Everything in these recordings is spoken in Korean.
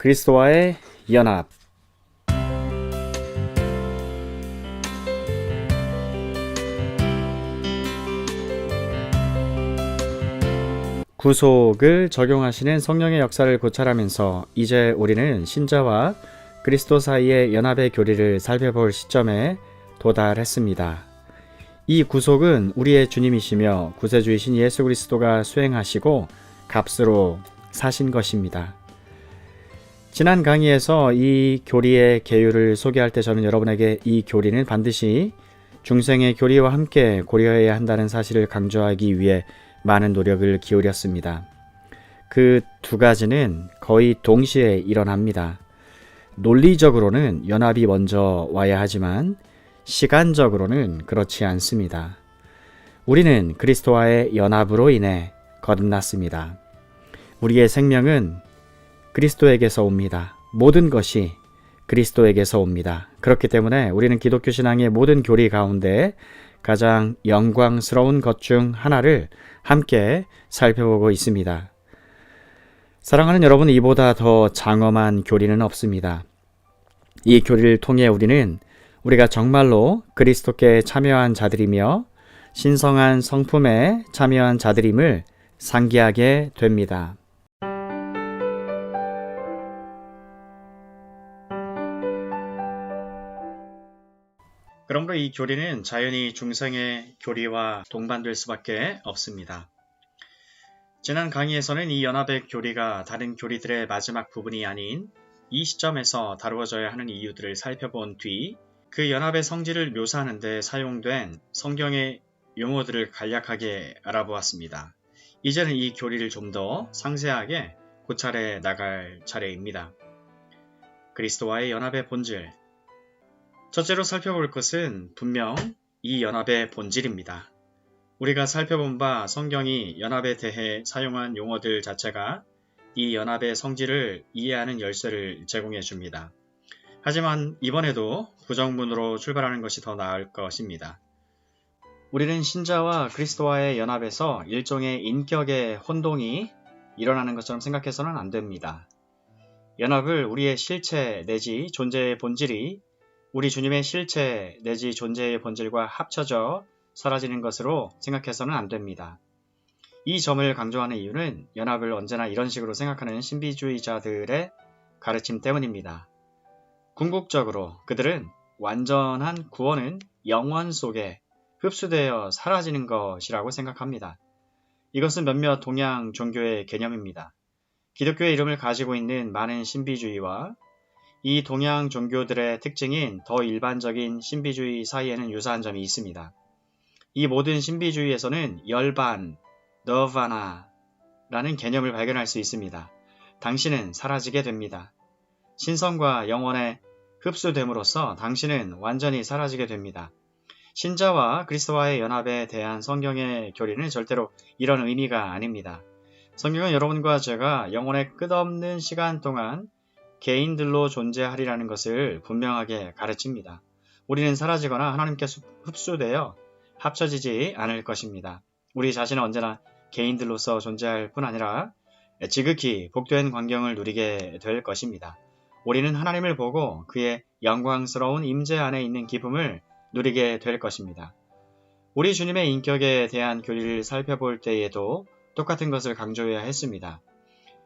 그리스도와의 연합. 구속을 적용하시는 성령의 역사를 고찰하면서 이제 우리는 신자와 그리스도 사이의 연합의 교리를 살펴볼 시점에 도달했습니다. 이 구속은 우리의 주님이시며 구세주이신 예수 그리스도가 수행하시고 값으로 사신 것입니다. 지난 강의에서 이 교리의 계율을 소개할 때 저는 여러분에게 이 교리는 반드시 중생의 교리와 함께 고려해야 한다는 사실을 강조하기 위해 많은 노력을 기울였습니다. 그 두 가지는 거의 동시에 일어납니다. 논리적으로는 연합이 먼저 와야 하지만 시간적으로는 그렇지 않습니다. 우리는 그리스도와의 연합으로 인해 거듭났습니다. 우리의 생명은 그리스도에게서 옵니다. 모든 것이 그리스도에게서 옵니다. 그렇기 때문에 우리는 기독교 신앙의 모든 교리 가운데 가장 영광스러운 것 중 하나를 함께 살펴보고 있습니다. 사랑하는 여러분, 이보다 더 장엄한 교리는 없습니다. 이 교리를 통해 우리는 우리가 정말로 그리스도께 참여한 자들이며 신성한 성품에 참여한 자들임을 상기하게 됩니다. 그러므로 이 교리는 자연히 중생의 교리와 동반될 수밖에 없습니다. 지난 강의에서는 이 연합의 교리가 다른 교리들의 마지막 부분이 아닌 이 시점에서 다루어져야 하는 이유들을 살펴본 뒤 그 연합의 성질을 묘사하는 데 사용된 성경의 용어들을 간략하게 알아보았습니다. 이제는 이 교리를 좀 더 상세하게 고찰해 나갈 차례입니다. 그리스도와의 연합의 본질. 첫째로 살펴볼 것은 분명 이 연합의 본질입니다. 우리가 살펴본 바 성경이 연합에 대해 사용한 용어들 자체가 이 연합의 성질을 이해하는 열쇠를 제공해 줍니다. 하지만 이번에도 부정문으로 출발하는 것이 더 나을 것입니다. 우리는 신자와 그리스도와의 연합에서 일종의 인격의 혼동이 일어나는 것처럼 생각해서는 안 됩니다. 연합을 우리의 실체 내지 존재의 본질이 우리 주님의 실체 내지 존재의 본질과 합쳐져 사라지는 것으로 생각해서는 안 됩니다. 이 점을 강조하는 이유는 연합을 언제나 이런 식으로 생각하는 신비주의자들의 가르침 때문입니다. 궁극적으로 그들은 완전한 구원은 영원 속에 흡수되어 사라지는 것이라고 생각합니다. 이것은 몇몇 동양 종교의 개념입니다. 기독교의 이름을 가지고 있는 많은 신비주의와 이 동양 종교들의 특징인 더 일반적인 신비주의 사이에는 유사한 점이 있습니다. 이 모든 신비주의에서는 열반, 너바나라는 개념을 발견할 수 있습니다. 당신은 사라지게 됩니다. 신성과 영원에 흡수됨으로써 당신은 완전히 사라지게 됩니다. 신자와 그리스도와의 연합에 대한 성경의 교리는 절대로 이런 의미가 아닙니다. 성경은 여러분과 제가 영원의 끝없는 시간 동안 개인들로 존재하리라는 것을 분명하게 가르칩니다. 우리는 사라지거나 하나님께 흡수되어 합쳐지지 않을 것입니다. 우리 자신은 언제나 개인들로서 존재할 뿐 아니라 지극히 복된 광경을 누리게 될 것입니다. 우리는 하나님을 보고 그의 영광스러운 임재 안에 있는 기쁨을 누리게 될 것입니다. 우리 주님의 인격에 대한 교리를 살펴볼 때에도 똑같은 것을 강조해야 했습니다.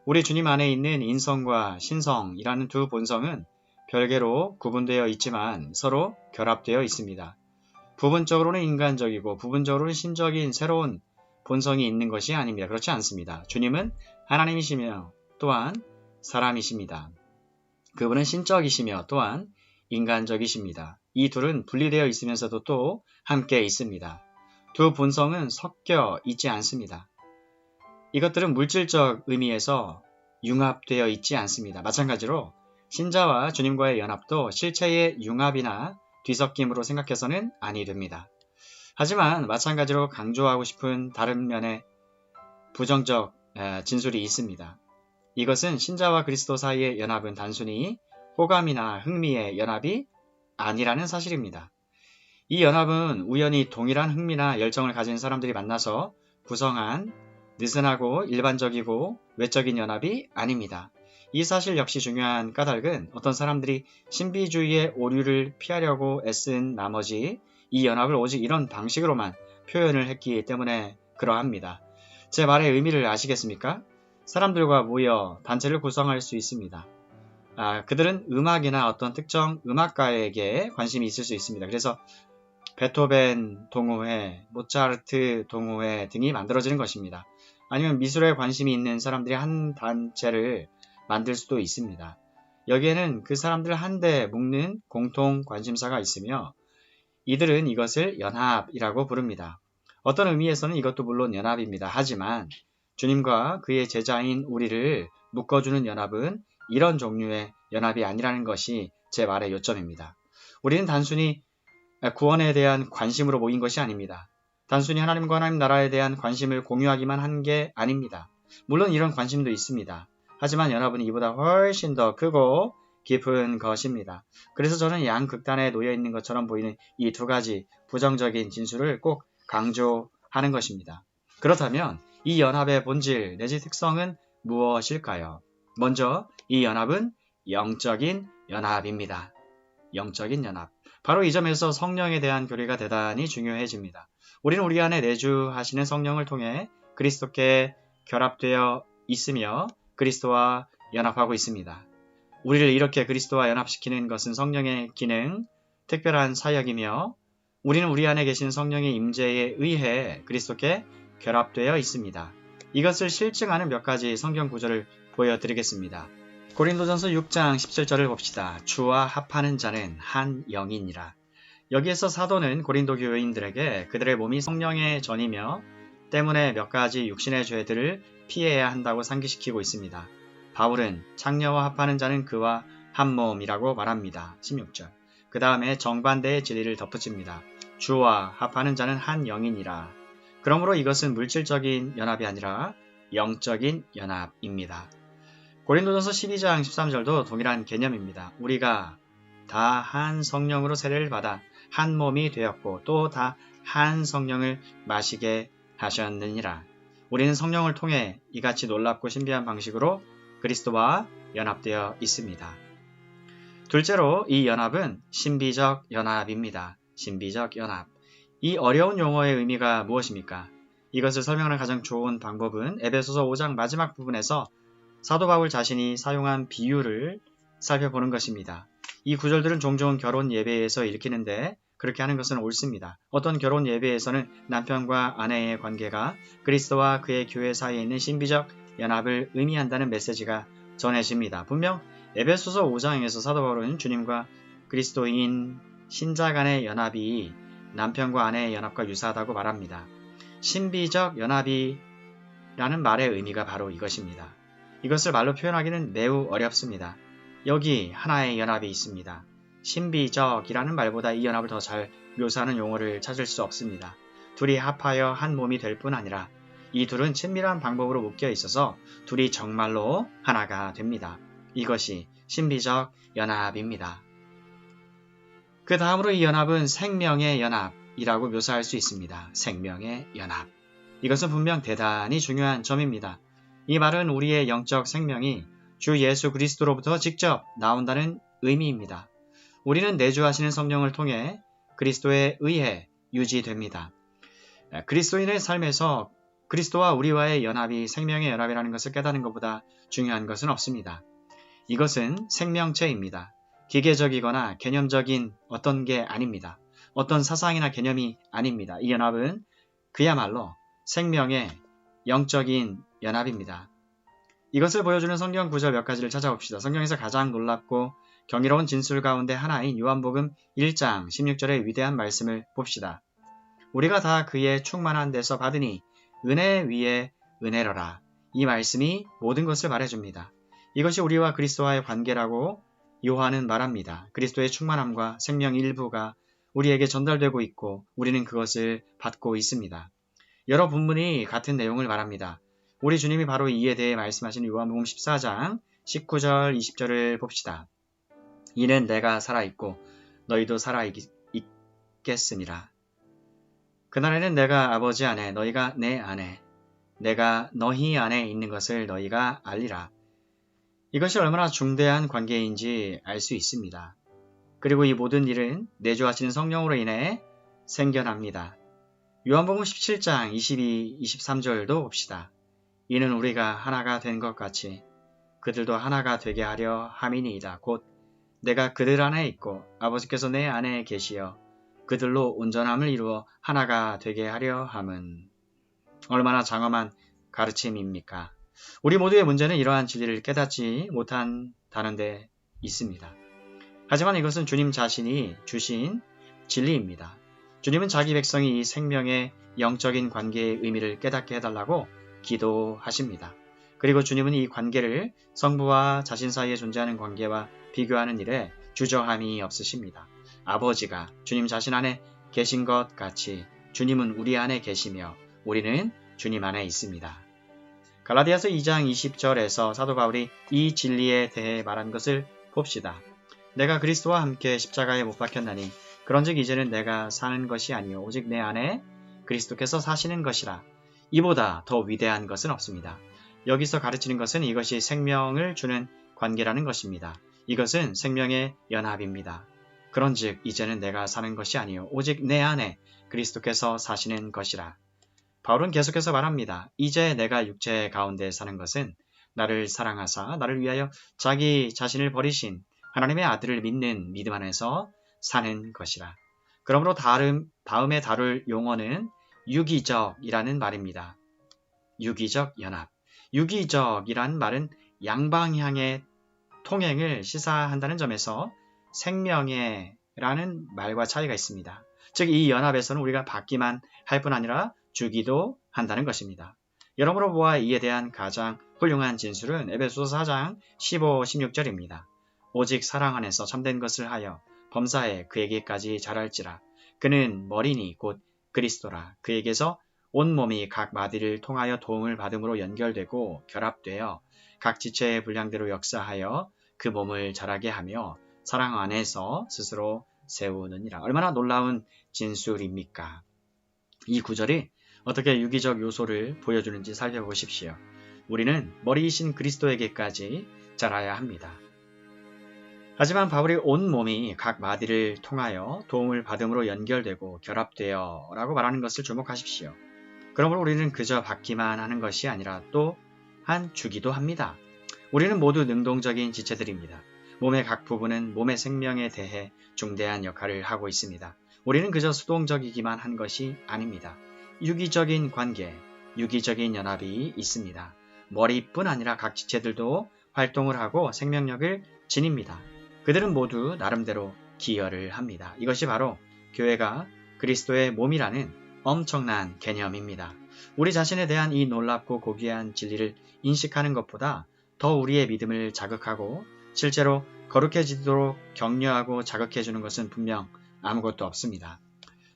우리 주님 안에 있는 인성과 신성이라는 두 본성은 별개로 구분되어 있지만 서로 결합되어 있습니다. 부분적으로는 인간적이고 부분적으로는 신적인 새로운 본성이 있는 것이 아닙니다. 그렇지 않습니다. 주님은 하나님이시며 또한 사람이십니다. 그분은 신적이시며 또한 인간적이십니다. 이 둘은 분리되어 있으면서도 또 함께 있습니다. 두 본성은 섞여 있지 않습니다. 이것들은 물질적 의미에서 융합되어 있지 않습니다. 마찬가지로 신자와 주님과의 연합도 실체의 융합이나 뒤섞임으로 생각해서는 아니 됩니다. 하지만 마찬가지로 강조하고 싶은 다른 면의 부정적 진술이 있습니다. 이것은 신자와 그리스도 사이의 연합은 단순히 호감이나 흥미의 연합이 아니라는 사실입니다. 이 연합은 우연히 동일한 흥미나 열정을 가진 사람들이 만나서 구성한 느슨하고 일반적이고 외적인 연합이 아닙니다. 이 사실 역시 중요한 까닭은 어떤 사람들이 신비주의의 오류를 피하려고 애쓴 나머지 이 연합을 오직 이런 방식으로만 표현을 했기 때문에 그러합니다. 제 말의 의미를 아시겠습니까? 사람들과 모여 단체를 구성할 수 있습니다. 그들은 음악이나 어떤 특정 음악가에게 관심이 있을 수 있습니다. 그래서 베토벤 동호회, 모차르트 동호회 등이 만들어지는 것입니다. 아니면 미술에 관심이 있는 사람들이 한 단체를 만들 수도 있습니다. 여기에는 그 사람들 한데 묶는 공통 관심사가 있으며 이들은 이것을 연합이라고 부릅니다. 어떤 의미에서는 이것도 물론 연합입니다. 하지만 주님과 그의 제자인 우리를 묶어주는 연합은 이런 종류의 연합이 아니라는 것이 제 말의 요점입니다. 우리는 단순히 구원에 대한 관심으로 모인 것이 아닙니다. 단순히 하나님과 하나님 나라에 대한 관심을 공유하기만 한 게 아닙니다. 물론 이런 관심도 있습니다. 하지만 연합은 이보다 훨씬 더 크고 깊은 것입니다. 그래서 저는 양극단에 놓여 있는 것처럼 보이는 이 두 가지 부정적인 진술을 꼭 강조하는 것입니다. 그렇다면 이 연합의 본질 내지 특성은 무엇일까요? 먼저 이 연합은 영적인 연합입니다. 영적인 연합. 바로 이 점에서 성령에 대한 교리가 대단히 중요해집니다. 우리는 우리 안에 내주하시는 성령을 통해 그리스도께 결합되어 있으며 그리스도와 연합하고 있습니다. 우리를 이렇게 그리스도와 연합시키는 것은 성령의 기능, 특별한 사역이며 우리는 우리 안에 계신 성령의 임재에 의해 그리스도께 결합되어 있습니다. 이것을 실증하는 몇 가지 성경 구절을 보여드리겠습니다. 고린도전서 6장 17절을 봅시다. 주와 합하는 자는 한 영이니라. 여기에서 사도는 고린도 교인들에게 그들의 몸이 성령의 전이며 때문에 몇 가지 육신의 죄들을 피해야 한다고 상기시키고 있습니다. 바울은 창녀와 합하는 자는 그와 한 몸이라고 말합니다. 16절. 그 다음에 정반대의 진리를 덧붙입니다. 주와 합하는 자는 한 영이니라. 그러므로 이것은 물질적인 연합이 아니라 영적인 연합입니다. 고린도전서 12장 13절도 동일한 개념입니다. 우리가 다 한 성령으로 세례를 받아 한 몸이 되었고 또 다 한 성령을 마시게 하셨느니라. 우리는 성령을 통해 이같이 놀랍고 신비한 방식으로 그리스도와 연합되어 있습니다. 둘째로 이 연합은 신비적 연합입니다. 신비적 연합. 이 어려운 용어의 의미가 무엇입니까? 이것을 설명하는 가장 좋은 방법은 에베소서 5장 마지막 부분에서 사도 바울 자신이 사용한 비유를 살펴보는 것입니다. 이 구절들은 종종 결혼 예배에서 읽히는데 그렇게 하는 것은 옳습니다. 어떤 결혼 예배에서는 남편과 아내의 관계가 그리스도와 그의 교회 사이에 있는 신비적 연합을 의미한다는 메시지가 전해집니다. 분명 에베소서 5장에서 사도 바울은 주님과 그리스도인 신자 간의 연합이 남편과 아내의 연합과 유사하다고 말합니다. 신비적 연합이라는 말의 의미가 바로 이것입니다. 이것을 말로 표현하기는 매우 어렵습니다. 여기 하나의 연합이 있습니다. 신비적이라는 말보다 이 연합을 더 잘 묘사하는 용어를 찾을 수 없습니다. 둘이 합하여 한 몸이 될 뿐 아니라 이 둘은 친밀한 방법으로 묶여 있어서 둘이 정말로 하나가 됩니다. 이것이 신비적 연합입니다. 그 다음으로 이 연합은 생명의 연합이라고 묘사할 수 있습니다. 생명의 연합. 이것은 분명 대단히 중요한 점입니다. 이 말은 우리의 영적 생명이 주 예수 그리스도로부터 직접 나온다는 의미입니다. 우리는 내주하시는 성령을 통해 그리스도에 의해 유지됩니다. 그리스도인의 삶에서 그리스도와 우리와의 연합이 생명의 연합이라는 것을 깨닫는 것보다 중요한 것은 없습니다. 이것은 생명체입니다. 기계적이거나 개념적인 어떤 게 아닙니다. 어떤 사상이나 개념이 아닙니다. 이 연합은 그야말로 생명의 영적인 연합입니다. 이것을 보여주는 성경 구절 몇 가지를 찾아봅시다. 성경에서 가장 놀랍고 경이로운 진술 가운데 하나인 요한복음 1장 16절의 위대한 말씀을 봅시다. 우리가 다 그의 충만한 데서 받으니 은혜 위에 은혜로라. 이 말씀이 모든 것을 말해줍니다. 이것이 우리와 그리스도와의 관계라고 요한은 말합니다. 그리스도의 충만함과 생명 일부가 우리에게 전달되고 있고 우리는 그것을 받고 있습니다. 여러 본문이 같은 내용을 말합니다. 우리 주님이 바로 이에 대해 말씀하신 요한복음 14장 19절 20절을 봅시다. 이는 내가 살아있고 너희도 살아있겠음이라. 그날에는 내가 아버지 안에 너희가 내 안에 내가 너희 안에 있는 것을 너희가 알리라. 이것이 얼마나 중대한 관계인지 알 수 있습니다. 그리고 이 모든 일은 내주하시는 성령으로 인해 생겨납니다. 요한복음 17장 22, 23절도 봅시다. 이는 우리가 하나가 된 것 같이 그들도 하나가 되게 하려 함이니이다. 곧 내가 그들 안에 있고 아버지께서 내 안에 계시어 그들로 온전함을 이루어 하나가 되게 하려 함은. 얼마나 장엄한 가르침입니까? 우리 모두의 문제는 이러한 진리를 깨닫지 못한다는 데 있습니다. 하지만 이것은 주님 자신이 주신 진리입니다. 주님은 자기 백성이 이 생명의 영적인 관계의 의미를 깨닫게 해달라고 기도하십니다. 그리고 주님은 이 관계를 성부와 자신 사이에 존재하는 관계와 비교하는 일에 주저함이 없으십니다. 아버지가 주님 자신 안에 계신 것 같이 주님은 우리 안에 계시며 우리는 주님 안에 있습니다. 갈라디아서 2장 20절에서 사도 바울이 이 진리에 대해 말한 것을 봅시다. 내가 그리스도와 함께 십자가에 못 박혔나니 그런즉 이제는 내가 사는 것이 아니요 오직 내 안에 그리스도께서 사시는 것이라. 이보다 더 위대한 것은 없습니다. 여기서 가르치는 것은 이것이 생명을 주는 관계라는 것입니다. 이것은 생명의 연합입니다. 그런즉 이제는 내가 사는 것이 아니요 오직 내 안에 그리스도께서 사시는 것이라. 바울은 계속해서 말합니다. 이제 내가 육체 가운데 사는 것은 나를 사랑하사 나를 위하여 자기 자신을 버리신 하나님의 아들을 믿는 믿음 안에서 사는 것이라. 그러므로 다음에 다룰 용어는 유기적이라는 말입니다. 유기적 연합. 유기적이란 말은 양방향의 통행을 시사한다는 점에서 생명의라는 말과 차이가 있습니다. 즉 이 연합에서는 우리가 받기만 할 뿐 아니라 주기도 한다는 것입니다. 여러모로 보아 이에 대한 가장 훌륭한 진술은 에베소서 4장 15, 16절입니다. 오직 사랑 안에서 참된 것을 하여 범사에 그에게까지 자랄지라. 그는 머리니 곧 그리스도라. 그에게서 온 몸이 각 마디를 통하여 도움을 받음으로 연결되고 결합되어 각 지체의 분량대로 역사하여 그 몸을 자라게 하며 사랑 안에서 스스로 세우느니라. 얼마나 놀라운 진술입니까? 이 구절이 어떻게 유기적 요소를 보여주는지 살펴보십시오. 우리는 머리이신 그리스도에게까지 자라야 합니다. 하지만 바울이 온 몸이 각 마디를 통하여 도움을 받음으로 연결되고 결합되어 라고 말하는 것을 주목하십시오. 그러므로 우리는 그저 받기만 하는 것이 아니라 또한 주기도 합니다. 우리는 모두 능동적인 지체들입니다. 몸의 각 부분은 몸의 생명에 대해 중대한 역할을 하고 있습니다. 우리는 그저 수동적이기만 한 것이 아닙니다. 유기적인 관계, 유기적인 연합이 있습니다. 머리뿐 아니라 각 지체들도 활동을 하고 생명력을 지닙니다. 그들은 모두 나름대로 기여를 합니다. 이것이 바로 교회가 그리스도의 몸이라는 엄청난 개념입니다. 우리 자신에 대한 이 놀랍고 고귀한 진리를 인식하는 것보다 더 우리의 믿음을 자극하고 실제로 거룩해지도록 격려하고 자극해주는 것은 분명 아무것도 없습니다.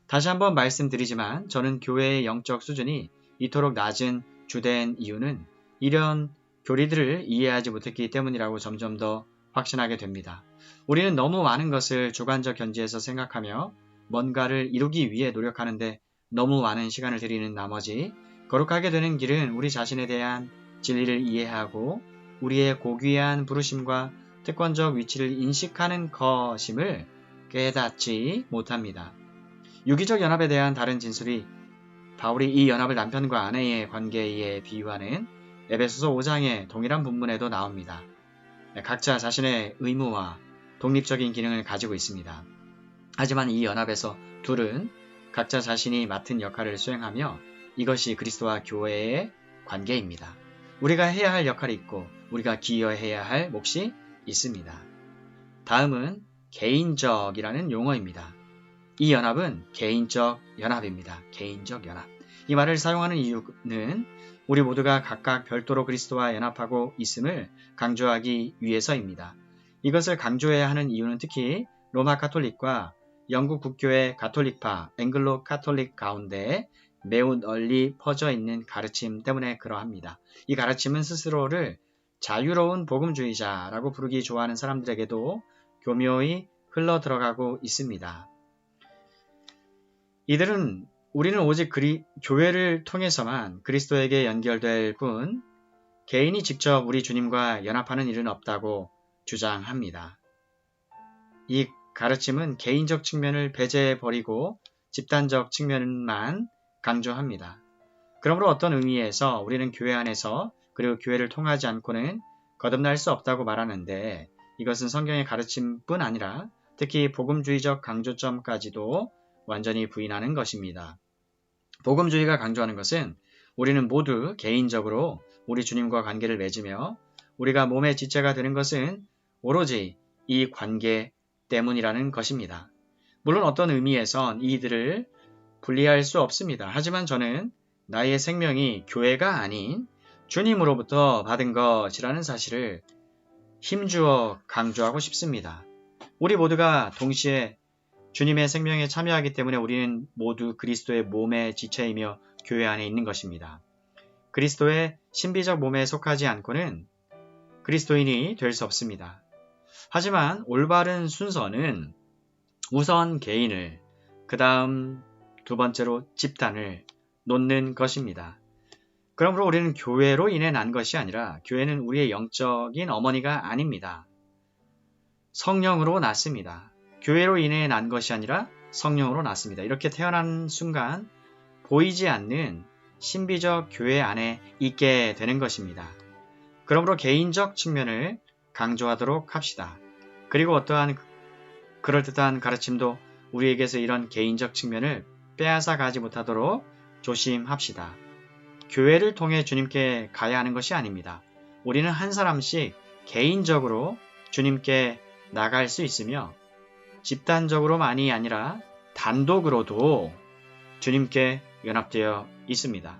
다시 한번 말씀드리지만 저는 교회의 영적 수준이 이토록 낮은 주된 이유는 이런 교리들을 이해하지 못했기 때문이라고 점점 더 확신하게 됩니다. 우리는 너무 많은 것을 주관적 견지에서 생각하며 뭔가를 이루기 위해 노력하는데 너무 많은 시간을 들이는 나머지 거룩하게 되는 길은 우리 자신에 대한 진리를 이해하고 우리의 고귀한 부르심과 특권적 위치를 인식하는 것임을 깨닫지 못합니다. 유기적 연합에 대한 다른 진술이 바울이 이 연합을 남편과 아내의 관계에 비유하는 에베소서 5장의 동일한 본문에도 나옵니다. 각자 자신의 의무와 독립적인 기능을 가지고 있습니다. 하지만 이 연합에서 둘은 각자 자신이 맡은 역할을 수행하며 이것이 그리스도와 교회의 관계입니다. 우리가 해야 할 역할이 있고 우리가 기여해야 할 몫이 있습니다. 다음은 개인적이라는 용어입니다. 이 연합은 개인적 연합입니다. 개인적 연합. 이 말을 사용하는 이유는 우리 모두가 각각 별도로 그리스도와 연합하고 있음을 강조하기 위해서입니다. 이것을 강조해야 하는 이유는 특히 로마 가톨릭과 영국 국교의 가톨릭파, 앵글로 가톨릭 가운데 매우 널리 퍼져 있는 가르침 때문에 그러합니다. 이 가르침은 스스로를 자유로운 복음주의자라고 부르기 좋아하는 사람들에게도 교묘히 흘러들어가고 있습니다. 이들은 우리는 오직 교회를 통해서만 그리스도에게 연결될 뿐 개인이 직접 우리 주님과 연합하는 일은 없다고 주장합니다. 이 가르침은 개인적 측면을 배제해버리고 집단적 측면만 강조합니다. 그러므로 어떤 의미에서 우리는 교회 안에서 그리고 교회를 통하지 않고는 거듭날 수 없다고 말하는데 이것은 성경의 가르침뿐 아니라 특히 복음주의적 강조점까지도 완전히 부인하는 것입니다. 복음주의가 강조하는 것은 우리는 모두 개인적으로 우리 주님과 관계를 맺으며 우리가 몸의 지체가 되는 것은 오로지 이 관계 때문이라는 것입니다. 물론 어떤 의미에선 이들을 분리할 수 없습니다. 하지만 저는 나의 생명이 교회가 아닌 주님으로부터 받은 것이라는 사실을 힘주어 강조하고 싶습니다. 우리 모두가 동시에 주님의 생명에 참여하기 때문에 우리는 모두 그리스도의 몸의 지체이며 교회 안에 있는 것입니다. 그리스도의 신비적 몸에 속하지 않고는 그리스도인이 될 수 없습니다. 하지만 올바른 순서는 우선 개인을, 그 다음 두 번째로 집단을 놓는 것입니다. 그러므로 우리는 교회로 인해 난 것이 아니라 교회는 우리의 영적인 어머니가 아닙니다. 성령으로 났습니다. 교회로 인해 난 것이 아니라 성령으로 났습니다. 이렇게 태어난 순간 보이지 않는 신비적 교회 안에 있게 되는 것입니다. 그러므로 개인적 측면을 강조하도록 합시다. 그리고 어떠한 그럴듯한 가르침도 우리에게서 이런 개인적 측면을 빼앗아 가지 못하도록 조심합시다. 교회를 통해 주님께 가야 하는 것이 아닙니다. 우리는 한 사람씩 개인적으로 주님께 나갈 수 있으며 집단적으로만이 아니라 단독으로도 주님께 연합되어 있습니다.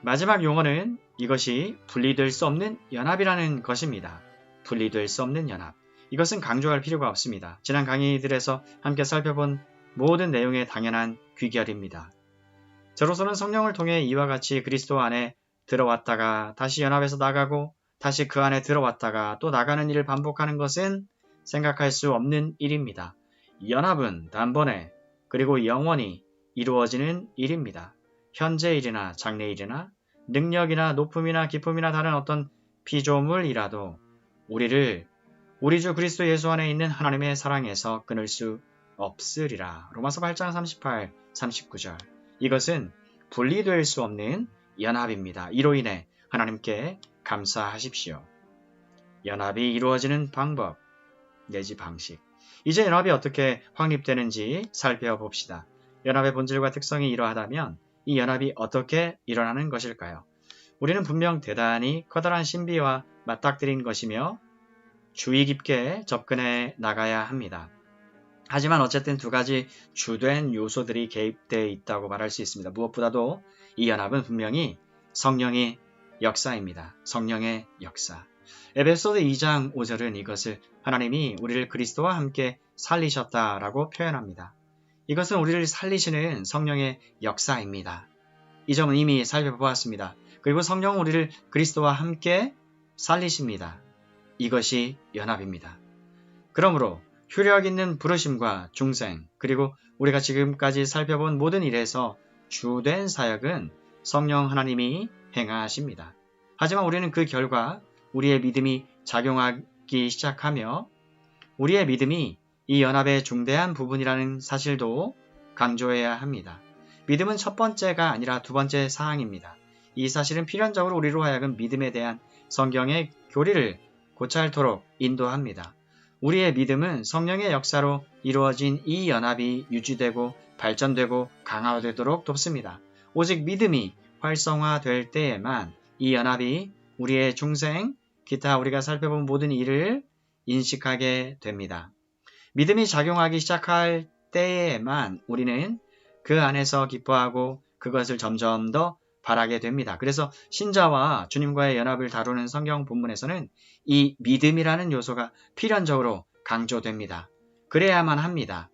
마지막 용어는 이것이 분리될 수 없는 연합이라는 것입니다. 분리될 수 없는 연합. 이것은 강조할 필요가 없습니다. 지난 강의들에서 함께 살펴본 모든 내용의 당연한 귀결입니다. 저로서는 성령을 통해 이와 같이 그리스도 안에 들어왔다가 다시 연합에서 나가고 다시 그 안에 들어왔다가 또 나가는 일을 반복하는 것은 생각할 수 없는 일입니다. 연합은 단번에 그리고 영원히 이루어지는 일입니다. 현재 일이나 장래 일이나 능력이나 높음이나 기쁨이나 다른 어떤 피조물이라도 우리를 우리 주 그리스도 예수 안에 있는 하나님의 사랑에서 끊을 수 없으리라. 로마서 8장 38, 39절. 이것은 분리될 수 없는 연합입니다. 이로 인해 하나님께 감사하십시오. 연합이 이루어지는 방법 내지 방식. 이제 연합이 어떻게 확립되는지 살펴봅시다. 연합의 본질과 특성이 이러하다면 이 연합이 어떻게 일어나는 것일까요? 우리는 분명 대단히 커다란 신비와 맞닥뜨린 것이며 주의 깊게 접근해 나가야 합니다. 하지만 어쨌든 두 가지 주된 요소들이 개입되어 있다고 말할 수 있습니다. 무엇보다도 이 연합은 분명히 성령의 역사입니다. 성령의 역사. 에베소서 2장 5절은 이것을 하나님이 우리를 그리스도와 함께 살리셨다라고 표현합니다. 이것은 우리를 살리시는 성령의 역사입니다. 이 점은 이미 살펴보았습니다. 그리고 성령은 우리를 그리스도와 함께 살리십니다. 이것이 연합입니다. 그러므로 효력 있는 부르심과 중생 그리고 우리가 지금까지 살펴본 모든 일에서 주된 사역은 성령 하나님이 행하십니다. 하지만 우리는 그 결과 우리의 믿음이 작용하기 시작하며 우리의 믿음이 이 연합의 중대한 부분이라는 사실도 강조해야 합니다. 믿음은 첫 번째가 아니라 두 번째 사항입니다. 이 사실은 필연적으로 우리로 하여금 믿음에 대한 성경의 교리를 고찰토록 인도합니다. 우리의 믿음은 성령의 역사로 이루어진 이 연합이 유지되고 발전되고 강화되도록 돕습니다. 오직 믿음이 활성화될 때에만 이 연합이 우리의 중생, 기타 우리가 살펴본 모든 일을 인식하게 됩니다. 믿음이 작용하기 시작할 때에만 우리는 그 안에서 기뻐하고 그것을 점점 더 바라게 됩니다. 그래서 신자와 주님과의 연합을 다루는 성경 본문에서는 이 믿음이라는 요소가 필연적으로 강조됩니다. 그래야만 합니다.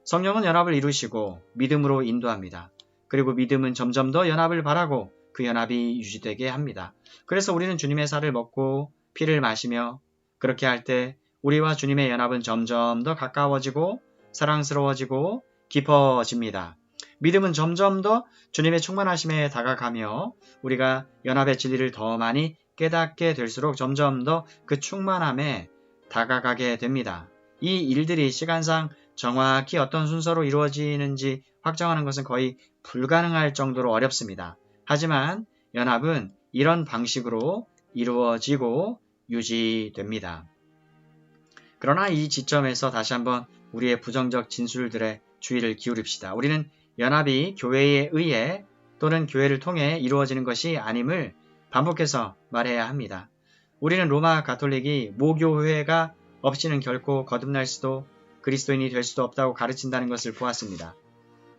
성령은 연합을 이루시고 믿음으로 인도합니다. 그리고 믿음은 점점 더 연합을 바라고 그 연합이 유지되게 합니다. 그래서 우리는 주님의 살을 먹고 피를 마시며 그렇게 할 때 우리와 주님의 연합은 점점 더 가까워지고 사랑스러워지고 깊어집니다. 믿음은 점점 더 주님의 충만하심에 다가가며 우리가 연합의 진리를 더 많이 깨닫게 될수록 점점 더 그 충만함에 다가가게 됩니다. 이 일들이 시간상 정확히 어떤 순서로 이루어지는지 확정하는 것은 거의 불가능할 정도로 어렵습니다. 하지만 연합은 이런 방식으로 이루어지고 유지됩니다. 그러나 이 지점에서 다시 한번 우리의 부정적 진술들에 주의를 기울입시다. 우리는 연합이 교회에 의해 또는 교회를 통해 이루어지는 것이 아님을 반복해서 말해야 합니다. 우리는 로마 가톨릭이 모교회가 없이는 결코 거듭날 수도 그리스도인이 될 수도 없다고 가르친다는 것을 보았습니다.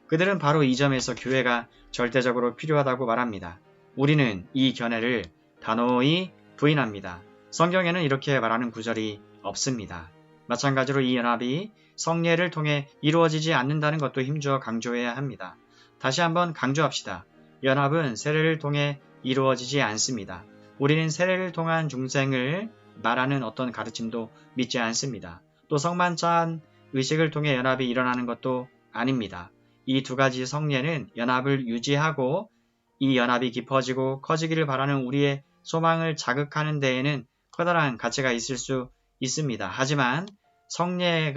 그들은 바로 이 점에서 교회가 절대적으로 필요하다고 말합니다. 우리는 이 견해를 단호히 부인합니다. 성경에는 이렇게 말하는 구절이 없습니다. 마찬가지로 이 연합이 성례를 통해 이루어지지 않는다는 것도 힘주어 강조해야 합니다. 다시 한번 강조합시다. 연합은 세례를 통해 이루어지지 않습니다. 우리는 세례를 통한 중생을 말하는 어떤 가르침도 믿지 않습니다. 또 성만찬 의식을 통해 연합이 일어나는 것도 아닙니다. 이 두 가지 성례는 연합을 유지하고 이 연합이 깊어지고 커지기를 바라는 우리의 소망을 자극하는 데에는 커다란 가치가 있을 수 있습니다. 하지만 성례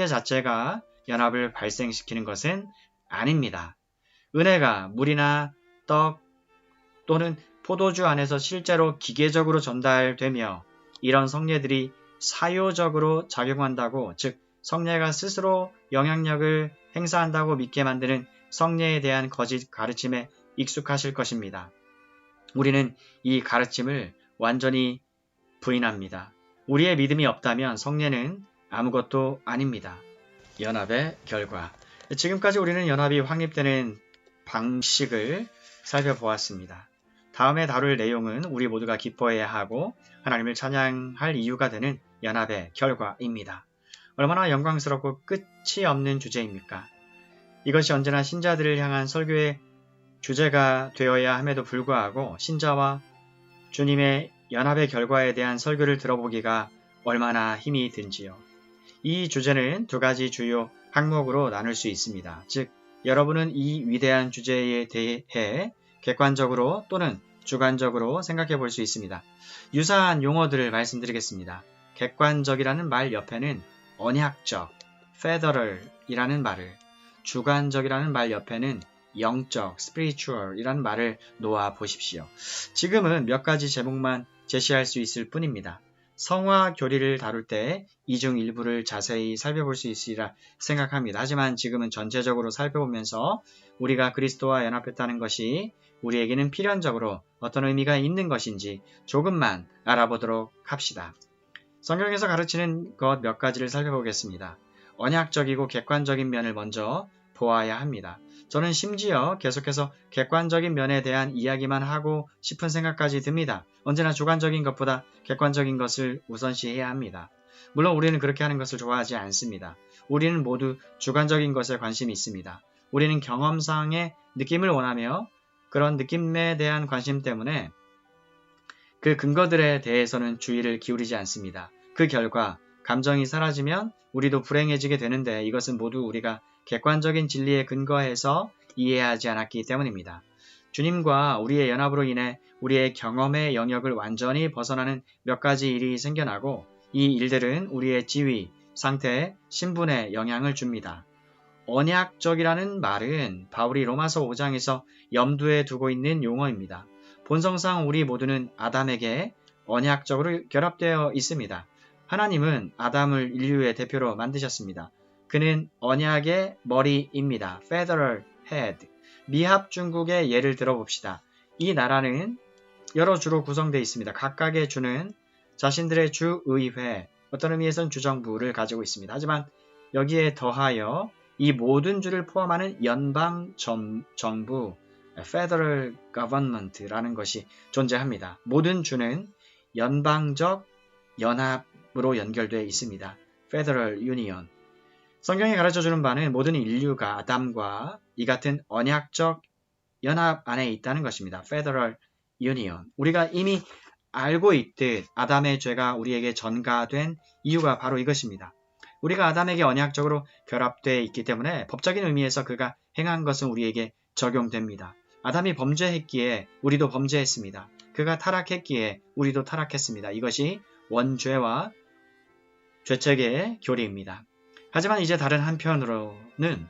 자체가 연합을 발생시키는 것은 아닙니다. 은혜가 물이나 떡 또는 포도주 안에서 실제로 기계적으로 전달되며 이런 성례들이 사요적으로 작용한다고, 즉 성례가 스스로 영향력을 행사한다고 믿게 만드는 성례에 대한 거짓 가르침에 익숙하실 것입니다. 우리는 이 가르침을 완전히 부인합니다. 우리의 믿음이 없다면 성례는 아무것도 아닙니다. 연합의 결과. 지금까지 우리는 연합이 확립되는 방식을 살펴보았습니다. 다음에 다룰 내용은 우리 모두가 기뻐해야 하고 하나님을 찬양할 이유가 되는 연합의 결과입니다. 얼마나 영광스럽고 끝이 없는 주제입니까? 이것이 언제나 신자들을 향한 설교의 주제가 되어야 함에도 불구하고 신자와 주님의 연합의 결과에 대한 설교를 들어보기가 얼마나 힘이 든지요. 이 주제는 두 가지 주요 항목으로 나눌 수 있습니다. 즉, 여러분은 이 위대한 주제에 대해 객관적으로 또는 주관적으로 생각해 볼 수 있습니다. 유사한 용어들을 말씀드리겠습니다. 객관적이라는 말 옆에는 언약적, federal이라는 말을, 주관적이라는 말 옆에는 영적, spiritual이라는 말을 놓아 보십시오. 지금은 몇 가지 제목만 제시할 수 있을 뿐입니다. 성화 교리를 다룰 때 이 중 일부를 자세히 살펴볼 수 있으리라 생각합니다. 하지만 지금은 전체적으로 살펴보면서 우리가 그리스도와 연합했다는 것이 우리에게는 필연적으로 어떤 의미가 있는 것인지 조금만 알아보도록 합시다. 성경에서 가르치는 것 몇 가지를 살펴보겠습니다. 언약적이고 객관적인 면을 먼저 보아야 합니다. 저는 심지어 계속해서 객관적인 면에 대한 이야기만 하고 싶은 생각까지 듭니다. 언제나 주관적인 것보다 객관적인 것을 우선시해야 합니다. 물론 우리는 그렇게 하는 것을 좋아하지 않습니다. 우리는 모두 주관적인 것에 관심이 있습니다. 우리는 경험상의 느낌을 원하며 그런 느낌에 대한 관심 때문에 그 근거들에 대해서는 주의를 기울이지 않습니다. 그 결과 감정이 사라지면 우리도 불행해지게 되는데 이것은 모두 우리가 객관적인 진리에 근거해서 이해하지 않았기 때문입니다. 주님과 우리의 연합으로 인해 우리의 경험의 영역을 완전히 벗어나는 몇 가지 일이 생겨나고 이 일들은 우리의 지위, 상태, 신분에 영향을 줍니다. 언약적이라는 말은 바울이 로마서 5장에서 염두에 두고 있는 용어입니다. 본성상 우리 모두는 아담에게 언약적으로 결합되어 있습니다. 하나님은 아담을 인류의 대표로 만드셨습니다. 그는 언약의 머리입니다. Federal Head. 미합 중국의 예를 들어봅시다. 이 나라는 여러 주로 구성되어 있습니다. 각각의 주는 자신들의 주의회, 어떤 의미에서는 주정부를 가지고 있습니다. 하지만 여기에 더하여 이 모든 주를 포함하는 연방 정부, Federal Government라는 것이 존재합니다. 모든 주는 연방적 연합으로 연결되어 있습니다. Federal Union. 성경이 가르쳐주는 바는 모든 인류가 아담과 이 같은 언약적 연합 안에 있다는 것입니다. Federal Union. 우리가 이미 알고 있듯 아담의 죄가 우리에게 전가된 이유가 바로 이것입니다. 우리가 아담에게 언약적으로 결합되어 있기 때문에 법적인 의미에서 그가 행한 것은 우리에게 적용됩니다. 아담이 범죄했기에 우리도 범죄했습니다. 그가 타락했기에 우리도 타락했습니다. 이것이 원죄와 죄책의 교리입니다. 하지만 이제 다른 한편으로는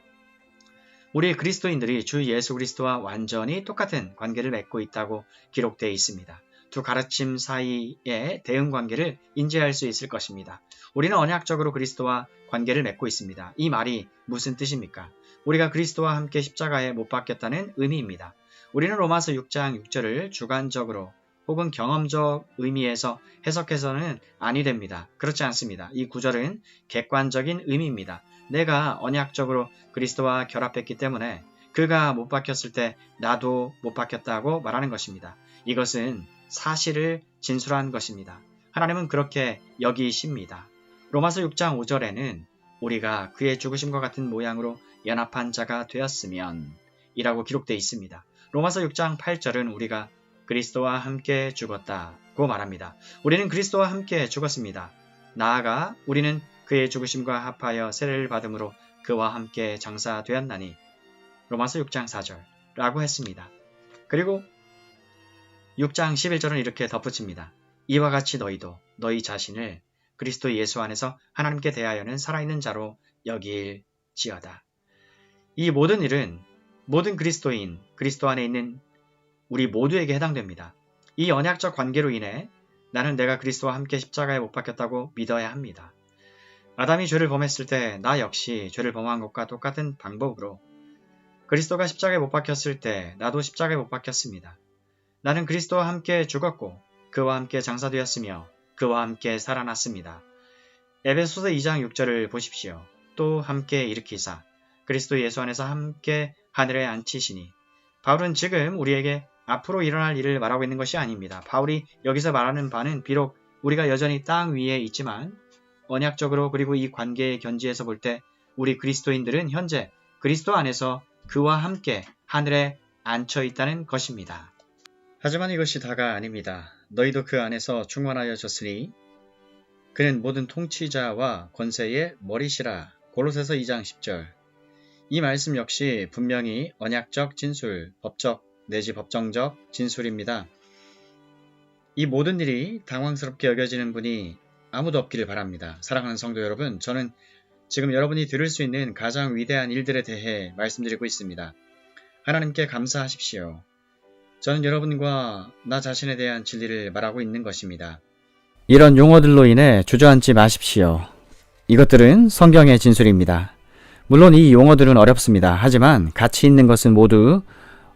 우리 그리스도인들이 주 예수 그리스도와 완전히 똑같은 관계를 맺고 있다고 기록되어 있습니다. 두 가르침 사이의 대응 관계를 인지할 수 있을 것입니다. 우리는 언약적으로 그리스도와 관계를 맺고 있습니다. 이 말이 무슨 뜻입니까? 우리가 그리스도와 함께 십자가에 못 박혔다는 의미입니다. 우리는 로마서 6장 6절을 주관적으로 혹은 경험적 의미에서 해석해서는 아니 됩니다. 그렇지 않습니다. 이 구절은 객관적인 의미입니다. 내가 언약적으로 그리스도와 결합했기 때문에 그가 못 박혔을 때 나도 못 박혔다고 말하는 것입니다. 이것은 사실을 진술한 것입니다. 하나님은 그렇게 여기십니다. 로마서 6장 5절에는 우리가 그의 죽으심과 같은 모양으로 연합한 자가 되었으면 이라고 기록되어 있습니다. 로마서 6장 8절은 우리가 그리스도와 함께 죽었다고 말합니다. 우리는 그리스도와 함께 죽었습니다. 나아가 우리는 그의 죽으심과 합하여 세례를 받음으로 그와 함께 장사되었나니 로마서 6장 4절라고 했습니다. 그리고 6장 11절은 이렇게 덧붙입니다. 이와 같이 너희도 너희 자신을 그리스도 예수 안에서 하나님께 대하여는 살아있는 자로 여길지어다. 이 모든 일은 모든 그리스도인, 그리스도 안에 있는 우리 모두에게 해당됩니다. 이 언약적 관계로 인해 나는 내가 그리스도와 함께 십자가에 못 박혔다고 믿어야 합니다. 아담이 죄를 범했을 때 나 역시 죄를 범한 것과 똑같은 방법으로 그리스도가 십자가에 못 박혔을 때 나도 십자가에 못 박혔습니다. 나는 그리스도와 함께 죽었고 그와 함께 장사되었으며 그와 함께 살아났습니다. 에베소서 2장 6절을 보십시오. 또 함께 일으키사 그리스도 예수 안에서 함께 하늘에 앉히시니 바울은 지금 우리에게 앞으로 일어날 일을 말하고 있는 것이 아닙니다. 바울이 여기서 말하는 바는 비록 우리가 여전히 땅 위에 있지만 언약적으로 그리고 이 관계의 견지에서 볼 때 우리 그리스도인들은 현재 그리스도 안에서 그와 함께 하늘에 앉혀 있다는 것입니다. 하지만 이것이 다가 아닙니다. 너희도 그 안에서 충만하여졌으니 그는 모든 통치자와 권세의 머리시라. 골로새서 2장 10절. 이 말씀 역시 분명히 언약적 진술, 법적 내지 법정적 진술입니다. 이 모든 일이 당황스럽게 여겨지는 분이 아무도 없기를 바랍니다. 사랑하는 성도 여러분, 저는 지금 여러분이 들을 수 있는 가장 위대한 일들에 대해 말씀드리고 있습니다. 하나님께 감사하십시오. 저는 여러분과 나 자신에 대한 진리를 말하고 있는 것입니다. 이런 용어들로 인해 주저앉지 마십시오. 이것들은 성경의 진술입니다. 물론 이 용어들은 어렵습니다. 하지만 가치 있는 것은 모두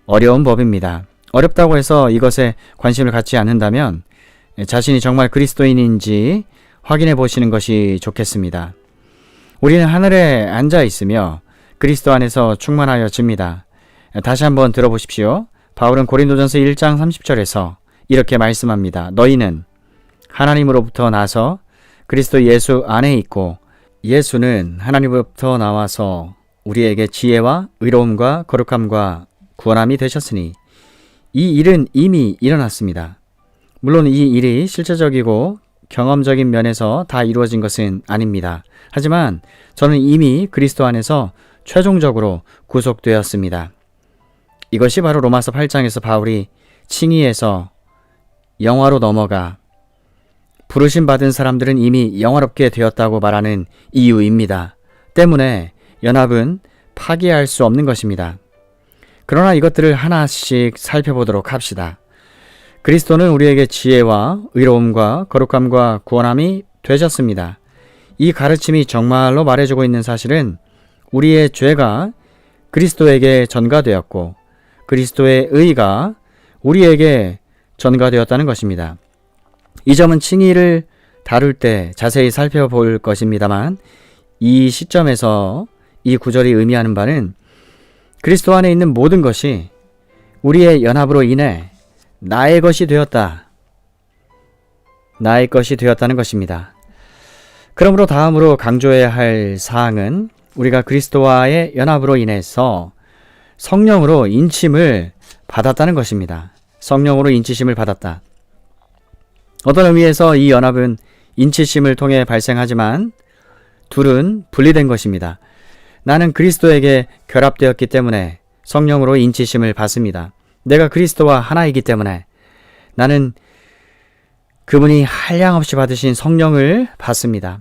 어려운 법입니다. 어렵다고 해서 이것에 관심을 갖지 않는다면 자신이 정말 그리스도인인지 확인해 보시는 것이 좋겠습니다. 우리는 하늘에 앉아 있으며 그리스도 안에서 충만하여집니다. 다시 한번 들어보십시오. 바울은 고린도전서 1장 30절에서 이렇게 말씀합니다. 너희는 하나님으로부터 나서 그리스도 예수 안에 있고 예수는 하나님으로부터 나와서 우리에게 지혜와 의로움과 거룩함과 구원함이 되셨으니 이 일은 이미 일어났습니다. 물론 이 일이 실제적이고 경험적인 면에서 다 이루어진 것은 아닙니다. 하지만 저는 이미 그리스도 안에서 최종적으로 구속되었습니다. 이것이 바로 로마서 8장에서 바울이 칭의에서 영화로 넘어가 부르심 받은 사람들은 이미 영화롭게 되었다고 말하는 이유입니다. 때문에 연합은 파기할 수 없는 것입니다. 그러나 이것들을 하나씩 살펴보도록 합시다. 그리스도는 우리에게 지혜와 의로움과 거룩함과 구원함이 되셨습니다. 이 가르침이 정말로 말해주고 있는 사실은 우리의 죄가 그리스도에게 전가되었고 그리스도의 의가 우리에게 전가되었다는 것입니다. 이 점은 칭의를 다룰 때 자세히 살펴볼 것입니다만 이 시점에서 이 구절이 의미하는 바는 그리스도 안에 있는 모든 것이 우리의 연합으로 인해 나의 것이 되었다. 나의 것이 되었다는 것입니다. 그러므로 다음으로 강조해야 할 사항은 우리가 그리스도와의 연합으로 인해서 성령으로 인침을 받았다는 것입니다. 성령으로 인치심을 받았다. 어떤 의미에서 이 연합은 인치심을 통해 발생하지만 둘은 분리된 것입니다. 나는 그리스도에게 결합되었기 때문에 성령으로 인치심을 받습니다. 내가 그리스도와 하나이기 때문에 나는 그분이 한량없이 받으신 성령을 받습니다.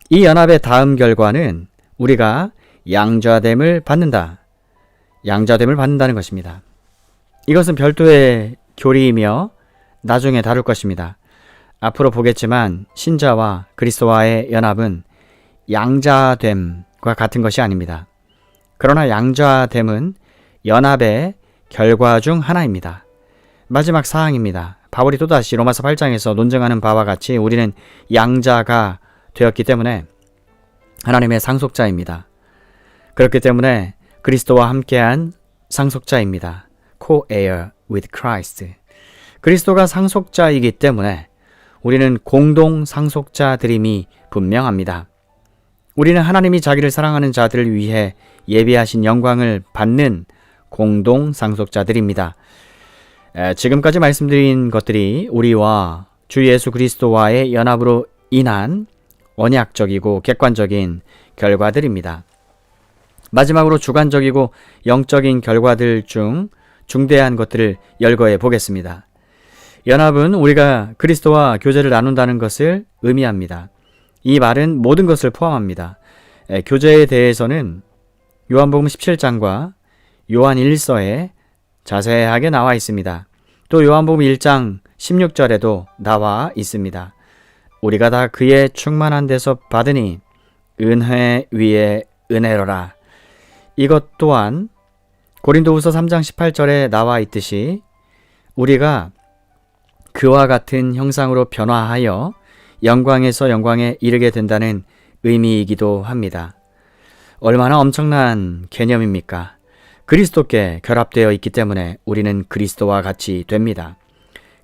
이 연합의 다음 결과는 우리가 양자됨을 받는다는 것입니다. 이것은 별도의 교리이며 나중에 다룰 것입니다. 앞으로 보겠지만 신자와 그리스도와의 연합은 양자됨과 같은 것이 아닙니다. 그러나 양자됨은 연합의 결과 중 하나입니다. 마지막 사항입니다. 바울이 또다시 로마서 8장에서 논증하는 바와 같이 우리는 양자가 되었기 때문에 하나님의 상속자입니다. 그렇기 때문에 그리스도와 함께한 상속자입니다. Co-heir with Christ. 그리스도가 상속자이기 때문에 우리는 공동 상속자들임이 분명합니다. 우리는 하나님이 자기를 사랑하는 자들을 위해 예비하신 영광을 받는 공동 상속자들입니다. 지금까지 말씀드린 것들이 우리와 주 예수 그리스도와의 연합으로 인한 언약적이고 객관적인 결과들입니다. 마지막으로 주관적이고 영적인 결과들 중 중대한 것들을 열거해 보겠습니다. 연합은 우리가 그리스도와 교제를 나눈다는 것을 의미합니다. 이 말은 모든 것을 포함합니다. 교제에 대해서는 요한복음 17장과 요한 1서에 자세하게 나와 있습니다. 또 요한복음 1장 16절에도 나와 있습니다. 우리가 다 그의 충만한 데서 받으니 은혜 위에 은혜로라. 이것 또한 고린도후서 3장 18절에 나와 있듯이 우리가 그와 같은 형상으로 변화하여 영광에서 영광에 이르게 된다는 의미이기도 합니다. 얼마나 엄청난 개념입니까? 그리스도께 결합되어 있기 때문에 우리는 그리스도와 같이 됩니다.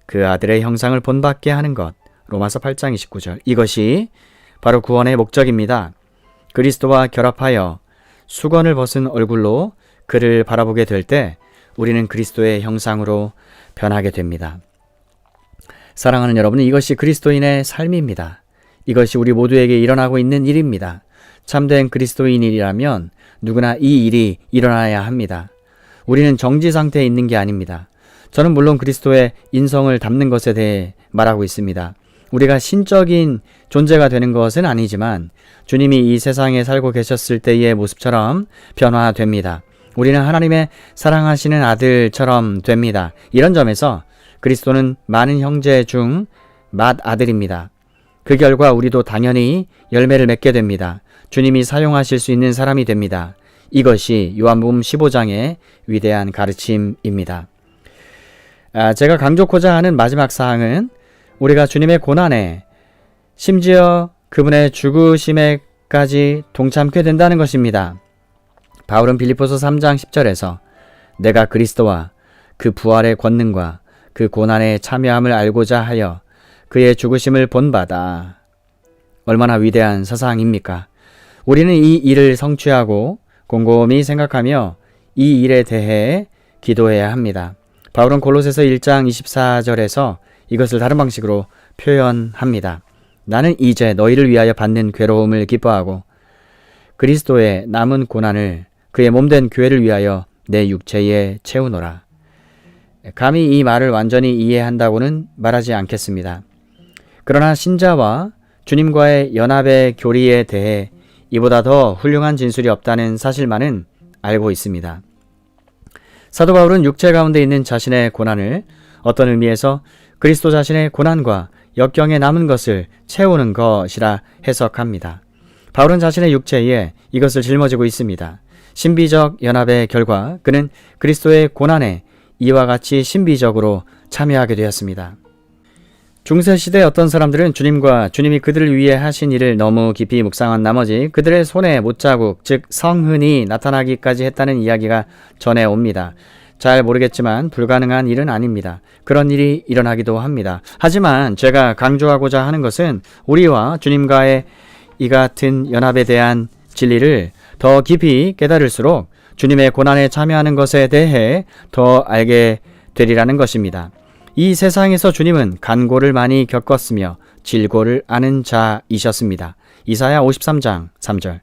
그 아들의 형상을 본받게 하는 것. 로마서 8장 29절. 이것이 바로 구원의 목적입니다. 그리스도와 결합하여 수건을 벗은 얼굴로 그를 바라보게 될 때 우리는 그리스도의 형상으로 변하게 됩니다. 사랑하는 여러분, 이것이 그리스도인의 삶입니다. 이것이 우리 모두에게 일어나고 있는 일입니다. 참된 그리스도인이라면 누구나 이 일이 일어나야 합니다. 우리는 정지 상태에 있는 게 아닙니다. 저는 물론 그리스도의 인성을 담는 것에 대해 말하고 있습니다. 우리가 신적인 존재가 되는 것은 아니지만 주님이 이 세상에 살고 계셨을 때의 모습처럼 변화됩니다. 우리는 하나님의 사랑하시는 아들처럼 됩니다. 이런 점에서 그리스도는 많은 형제 중 맏아들입니다. 그 결과 우리도 당연히 열매를 맺게 됩니다. 주님이 사용하실 수 있는 사람이 됩니다. 이것이 요한복음 15장의 위대한 가르침입니다. 제가 강조코자 하는 마지막 사항은 우리가 주님의 고난에 심지어 그분의 죽으심에까지 동참케 된다는 것입니다. 바울은 빌립보서 3장 10절에서 내가 그리스도와 그 부활의 권능과 그 고난에 참여함을 알고자 하여 그의 죽으심을 본받아. 얼마나 위대한 사상입니까? 우리는 이 일을 성취하고 곰곰이 생각하며 이 일에 대해 기도해야 합니다. 바울은 골로새서 1장 24절에서 이것을 다른 방식으로 표현합니다. 나는 이제 너희를 위하여 받는 괴로움을 기뻐하고 그리스도의 남은 고난을 그의 몸된 교회를 위하여 내 육체에 채우노라. 감히 이 말을 완전히 이해한다고는 말하지 않겠습니다. 그러나 신자와 주님과의 연합의 교리에 대해 이보다 더 훌륭한 진술이 없다는 사실만은 알고 있습니다. 사도 바울은 육체 가운데 있는 자신의 고난을 어떤 의미에서 그리스도 자신의 고난과 역경에 남은 것을 채우는 것이라 해석합니다. 바울은 자신의 육체에 이것을 짊어지고 있습니다. 신비적 연합의 결과 그는 그리스도의 고난에 이와 같이 신비적으로 참여하게 되었습니다. 중세시대 어떤 사람들은 주님과 주님이 그들을 위해 하신 일을 너무 깊이 묵상한 나머지 그들의 손에 못자국, 즉 성흔이 나타나기까지 했다는 이야기가 전해옵니다. 잘 모르겠지만 불가능한 일은 아닙니다. 그런 일이 일어나기도 합니다. 하지만 제가 강조하고자 하는 것은 우리와 주님과의 이 같은 연합에 대한 진리를 더 깊이 깨달을수록 주님의 고난에 참여하는 것에 대해 더 알게 되리라는 것입니다. 이 세상에서 주님은 간고를 많이 겪었으며 질고를 아는 자이셨습니다. 이사야 53장 3절.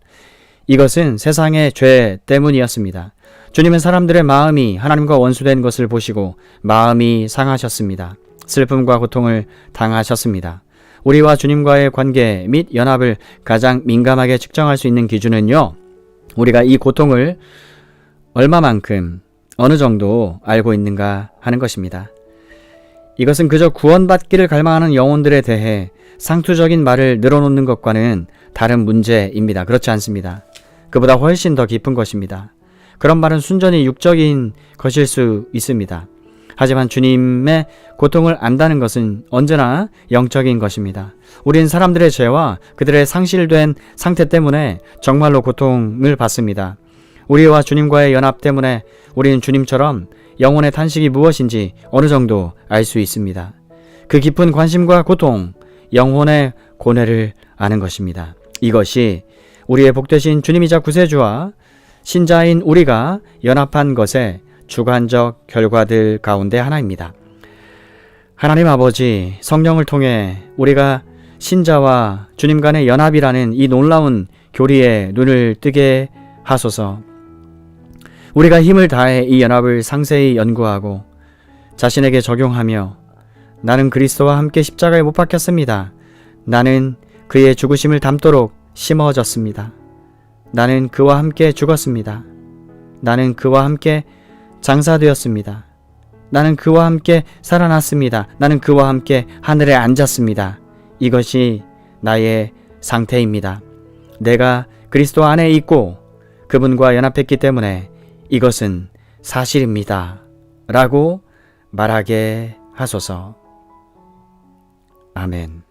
이것은 세상의 죄 때문이었습니다. 주님은 사람들의 마음이 하나님과 원수된 것을 보시고 마음이 상하셨습니다. 슬픔과 고통을 당하셨습니다. 우리와 주님과의 관계 및 연합을 가장 민감하게 측정할 수 있는 기준은요, 우리가 이 고통을 얼마만큼, 어느 정도 알고 있는가 하는 것입니다. 이것은 그저 구원받기를 갈망하는 영혼들에 대해 상투적인 말을 늘어놓는 것과는 다른 문제입니다. 그렇지 않습니다. 그보다 훨씬 더 깊은 것입니다. 그런 말은 순전히 육적인 것일 수 있습니다. 하지만 주님의 고통을 안다는 것은 언제나 영적인 것입니다. 우린 사람들의 죄와 그들의 상실된 상태 때문에 정말로 고통을 받습니다. 우리와 주님과의 연합 때문에 우리는 주님처럼 영혼의 탄식이 무엇인지 어느 정도 알 수 있습니다. 그 깊은 관심과 고통, 영혼의 고뇌를 아는 것입니다. 이것이 우리의 복되신 주님이자 구세주와 신자인 우리가 연합한 것의 주관적 결과들 가운데 하나입니다. 하나님 아버지, 성령을 통해 우리가 신자와 주님 간의 연합이라는 이 놀라운 교리에 눈을 뜨게 하소서. 우리가 힘을 다해 이 연합을 상세히 연구하고 자신에게 적용하며 나는 그리스도와 함께 십자가에 못 박혔습니다. 나는 그의 죽으심을 담도록 심어졌습니다. 나는 그와 함께 죽었습니다. 나는 그와 함께 장사되었습니다. 나는 그와 함께 살아났습니다. 나는 그와 함께 하늘에 앉았습니다. 이것이 나의 상태입니다. 내가 그리스도 안에 있고 그분과 연합했기 때문에 이것은 사실입니다. 라고 말하게 하소서. 아멘.